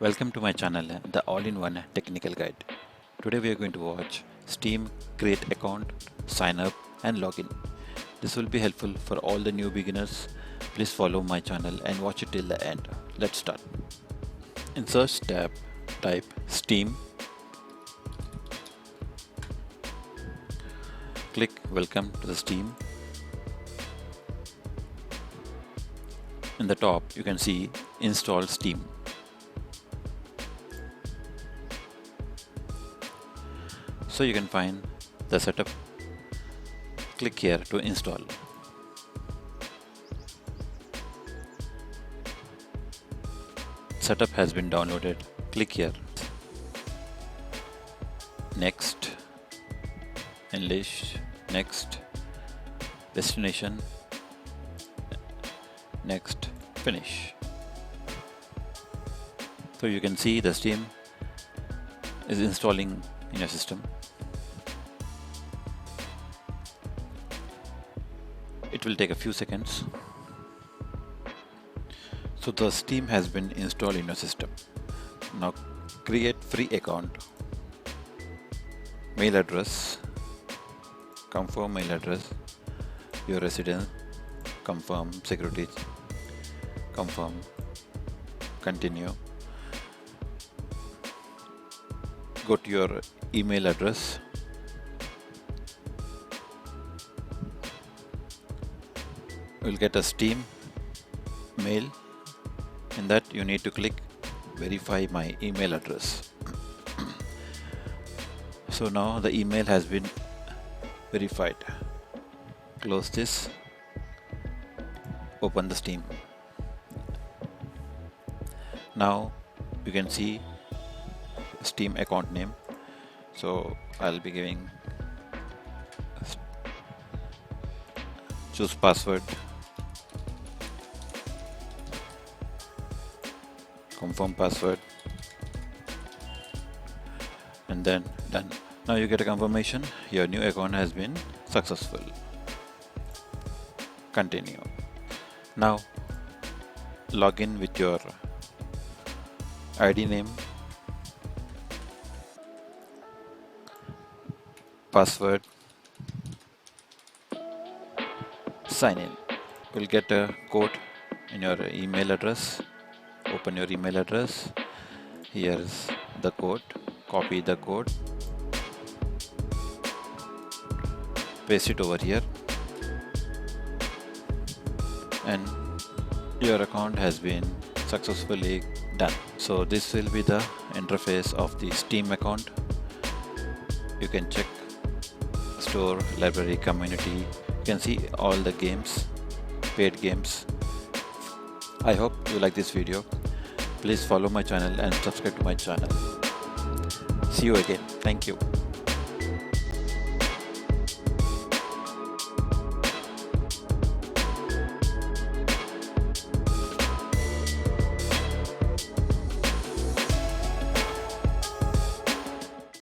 Welcome to my channel, the all-in-one technical guide. Today we are going to watch Steam create account, sign up and login. This will be helpful for all the new beginners. Please follow my channel and watch it till the end. Let's start. In search tab, type Steam. Click Welcome to the Steam. In the top you can see Install Steam. So you can find the setup. Click here to install. Setup has been downloaded. Click here. Next. Enlist. Next. Destination. Next. Finish. So you can see the Steam is installing in your system. It will take a few seconds. So the Steam has been installed in your system. Now create free account. Mail address. Confirm mail address. Your residence. Confirm security. Confirm. Continue. Go to your email address. You'll get a Steam mail. In that you need to click verify my email address. So now the email has been verified. Close this. Open the Steam. Now you can see Steam account name. So I'll be giving choose password. Confirm password and then done. Now you get a confirmation your new account has been successful. Continue. Now log in with your ID name, password, sign in. You'll get a code in your email address. Open your email address. Here's the code. Copy the code. Paste it over here. And your account has been successfully done. So this will be the interface of the Steam account. You can check store, library, community. You can see all the games, paid games. I hope you like this video. Please follow my channel and subscribe to my channel. See you again. Thank you.